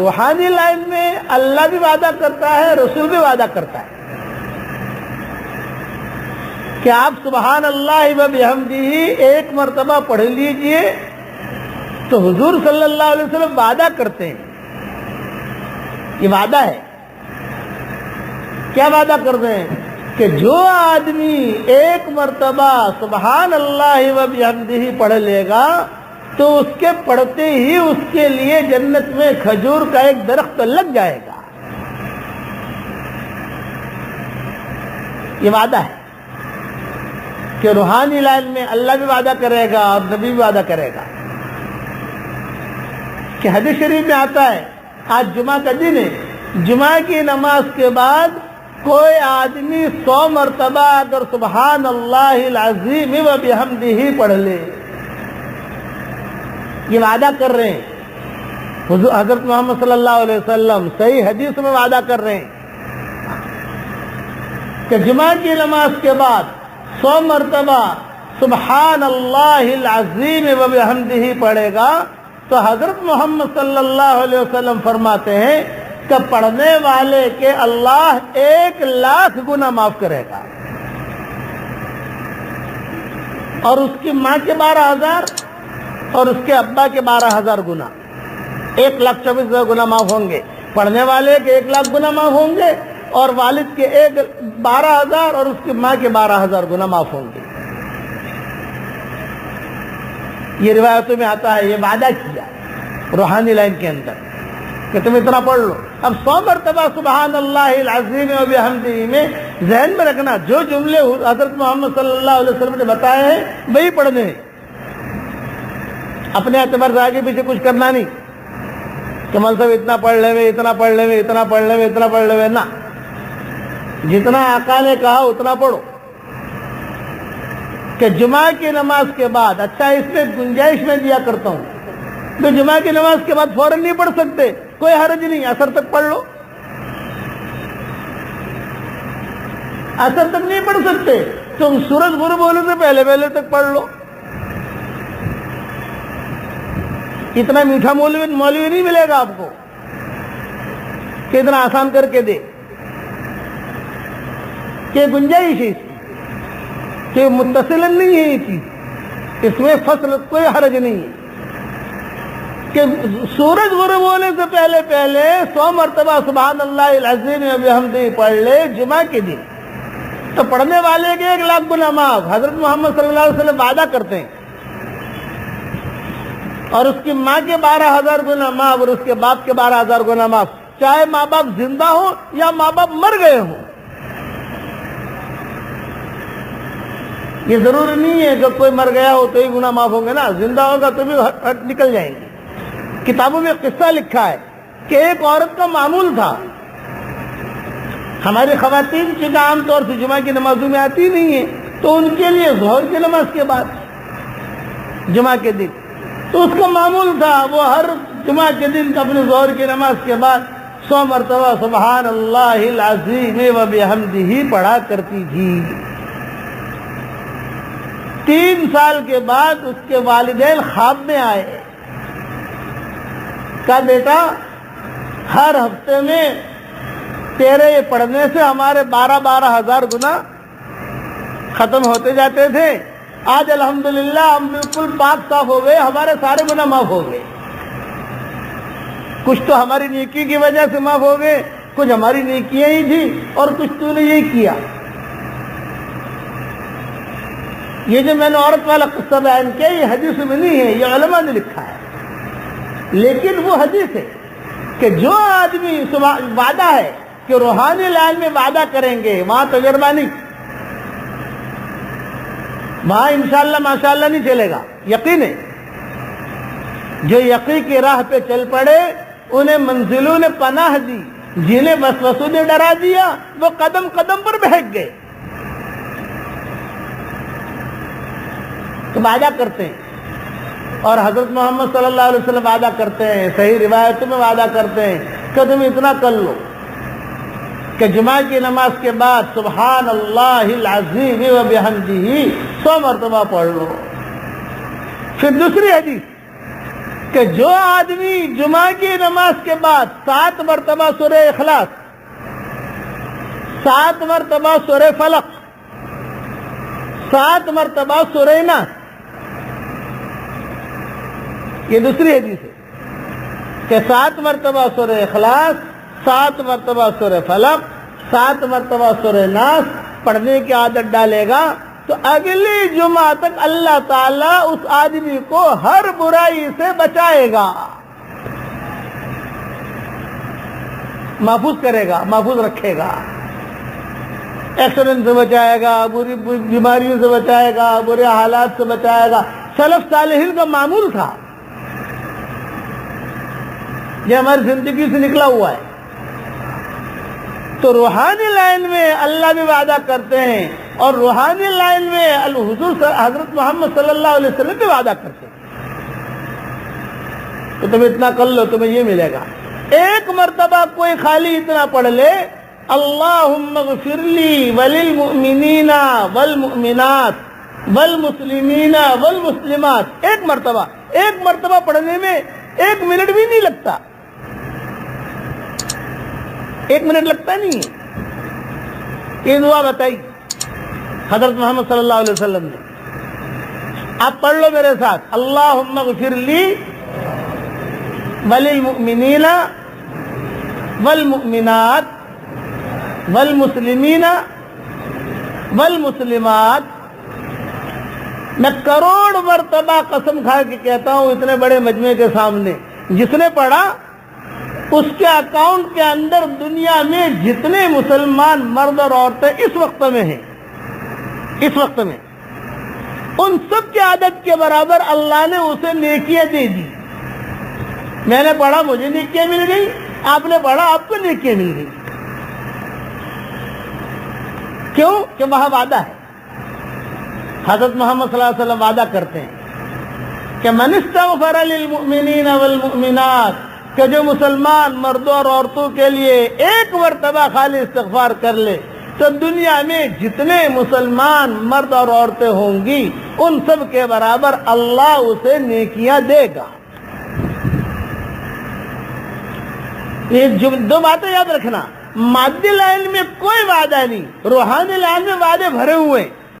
روحانی لائن میں اللہ بھی وعدہ کرتا ہے، رسول بھی وعدہ کرتا ہے کہ آپ سبحان اللہ و بحمدہ ایک مرتبہ پڑھ لیجئے، تو حضور صلی اللہ علیہ وسلم وعدہ کرتے ہیں، یہ وعدہ ہے۔ کیا وعدہ کرتے ہیں؟ کہ جو آدمی ایک مرتبہ سبحان اللہ و بحمدہ پڑھ لے گا تو اس کے پڑھتے ہی اس کے لیے جنت میں کھجور کا ایک درخت لگ جائے گا۔ یہ وعدہ ہے کہ روحانی لائن میں اللہ بھی وعدہ کرے گا اور نبی بھی وعدہ کرے گا۔ کہ حدیث شریف میں آتا ہے، آج جمعہ کا دن ہے، جمعہ کی نماز کے بعد کوئی آدمی 100 مرتبہ اگر سبحان اللہ العظیم و بحمدہ پڑھ لے، یہ وعدہ کر رہے ہیں حضرت محمد صلی اللہ علیہ وسلم، صحیح حدیث میں وعدہ کر رہے ہیں کہ جمعہ کی نماز کے بعد 100 مرتبہ سبحان اللہ العظیم و بحمدہ پڑھے گا تو حضرت محمد صلی اللہ علیہ وسلم فرماتے ہیں کہ پڑھنے والے کے اللہ 1,00,000 گناہ معاف کرے گا، اور اس کی ماں کے 12,000 اور اس کے ابا کے 12,000 گناہ، 1,24,000 گناہ معاف ہوں گے۔ پڑھنے والے کے 1,00,000 گناہ معاف ہوں گے، اور والد کے 12,000 اور اس کی ماں کے 12,000 گناہ معاف ہوں گے۔ یہ روایتوں میں آتا ہے، یہ وعدہ کیا روحانی لائن کے اندر کہ تم اتنا پڑھ لو۔ اب 100 مرتبہ سبحان اللہ العظیم و بحمدہ میں ذہن میں رکھنا، جو جملے حضرت محمد صلی اللہ علیہ وسلم نے بتائے ہیں وہی پڑھنے ہیں، اپنے اعتبار سے آگے پیچھے کچھ کرنا نہیں کہ مول صاحب اتنا پڑھ لے میں، اتنا پڑھ لے میں، اتنا پڑھ لے میں، اتنا پڑھ لے میں، نہ، جتنا آقا نے کہا اتنا پڑھو۔ کہ جمعہ کی نماز کے بعد، اچھا اس میں گنجائش میں دیا کرتا ہوں، تو جمعہ کی نماز کے بعد فوراً نہیں پڑھ سکتے، کوئی حرج نہیں، عصر تک پڑھ لو، عصر تک نہیں پڑھ سکتے تم سورج غروب ہونے سے پہلے پہلے تک پڑھ لو۔ اتنا میٹھا مولوی نہیں ملے گا آپ کو کہ اتنا آسان کر کے دے، کہ گنجائش ہے، کہ متصل نہیں ہے، یہ چیز اس میں فصل کوئی حرج نہیں ہے کہ سورج غروب ہونے سے پہلے پہلے 100 مرتبہ سبحان اللہ العظیم و بحمدہ پڑھ لے جمعہ کے دن، تو پڑھنے والے کے 1,00,000 گناہ معاف۔ حضرت محمد صلی اللہ علیہ وسلم وعدہ کرتے ہیں، اور اس کی ماں کے 12,000 گناہ معاف اور اس کے باپ کے 12,000 گناہ معاف، چاہے ماں باپ زندہ ہوں یا ماں باپ مر گئے ہوں۔ یہ ضروری نہیں ہے کہ کوئی مر گیا ہو تو ہی گناہ معاف ہوں گے، نا، زندہ ہوگا تو بھی نکل جائیں گے۔ کتابوں میں قصہ لکھا ہے کہ ایک عورت کا معمول تھا، ہماری خواتین چونکہ عام طور سے جمعہ کی نمازوں میں آتی نہیں ہیں، تو ان کے لیے ظہر کی نماز کے بعد جمعہ کے دن، تو اس کا معمول تھا وہ ہر جمعہ کے دن اپنے ظہر کی نماز کے بعد 100 مرتبہ سبحان اللہ العظیم و بحمدہ پڑھا کرتی تھی۔ 3 سال کے بعد اس کے والدین خواب میں آئے، کہا بیٹا ہر ہفتے میں تیرے یہ پڑھنے سے ہمارے 12,000 گناہ ختم ہوتے جاتے تھے، آج الحمدللہ ہم بالکل پاک صاف ہو گئے، ہمارے سارے گناہ معاف ہو گئے۔ کچھ تو ہماری نیکی کی وجہ سے معاف ہو گئے، کچھ ہماری نیکیاں ہی تھی، اور کچھ تو نے یہی کیا۔ یہ جو میں نے عورت والا قصہ بیان کیا، یہ حدیث میں نہیں ہے، یہ علماء نے لکھا ہے، لیکن وہ حدیث ہے کہ جو آدمی وعدہ ہے کہ روحانی لائن میں وعدہ کریں گے، وہاں تجربہ نہیں، وہاں انشاءاللہ ماشاءاللہ نہیں چلے گا، یقین ہے۔ جو یقین کی راہ پہ چل پڑے انہیں منزلوں نے پناہ دی، جنہیں وسوسوں نے ڈرا دیا وہ قدم قدم پر بہک گئے۔ تو وعدہ کرتے ہیں، اور حضرت محمد صلی اللہ علیہ وسلم وعدہ کرتے ہیں، صحیح روایتوں میں وعدہ کرتے ہیں کہ تم اتنا کر لو کہ جمعہ کی نماز کے بعد سبحان اللہ العظیم و بحمدہ 100 مرتبہ پڑھ لو۔ پھر دوسری حدیث کہ جو آدمی جمعہ کی نماز کے بعد 7 مرتبہ سورہ اخلاص، 7 مرتبہ سورہ فلق، 7 مرتبہ سورہ ناس، یہ دوسری حدیث ہے کہ 7 مرتبہ سورہ اخلاص، 7 مرتبہ سورہ فلق، 7 مرتبہ سورہ ناس پڑھنے کی عادت ڈالے گا تو اگلی جمعہ تک اللہ تعالیٰ اس آدمی کو ہر برائی سے بچائے گا، محفوظ کرے گا، محفوظ رکھے گا، ایکسیڈنٹ سے بچائے گا، بری بیماریوں سے بچائے گا، برے حالات سے بچائے گا۔ سلف صالحین کا معمول تھا، یہ ہماری زندگی سے نکلا ہوا ہے۔ تو روحانی لائن میں اللہ بھی وعدہ کرتے ہیں اور روحانی لائن میں حضور حضرت محمد صلی اللہ علیہ وسلم بھی وعدہ کرتے ہیں تو تم اتنا کر لو تمہیں یہ ملے گا۔ ایک مرتبہ کوئی خالی اتنا پڑھ لے اللہم اغفر لی وللمؤمنین والمؤمنات والمسلمین والمسلمات، ایک مرتبہ پڑھنے میں 1 منٹ بھی نہیں لگتا، 1 منٹ لگتا نہیں ہے۔ یہ دعا بتائی حضرت محمد صلی اللہ علیہ وسلم نے، آپ پڑھ لو میرے ساتھ، اللہم اغفر لی وللمؤمنین والمؤمنات والمسلمین والمسلمات۔ میں کروڑ مرتبہ قسم کھا کے کہتا ہوں اتنے بڑے مجمع کے سامنے، جس نے پڑھا اس کے اکاؤنٹ کے اندر دنیا میں جتنے مسلمان مرد اور عورتیں اس وقت میں ہیں، اس وقت میں ان سب کی عادت کے برابر اللہ نے اسے نیکیاں دے دی۔ میں نے پڑھا مجھے نیکیاں مل گئی، آپ نے پڑھا آپ کو نیکیاں مل گئی۔ کیوں؟ کہ وہاں وعدہ ہے، حضرت محمد صلی اللہ علیہ وسلم وعدہ کرتے ہیں کہ من استغفر للمؤمنین والمؤمنات، کہ جو مسلمان مردوں اور عورتوں کے لیے 1 مرتبہ خالی استغفار کر لے تو دنیا میں جتنے مسلمان مرد اور عورتیں ہوں گی ان سب کے برابر اللہ اسے نیکیاں دے گا۔ یہ 2 باتیں یاد رکھنا، مادی لائن میں کوئی وعدہ نہیں، روحانی لائن میں وعدے بھرے ہوئے۔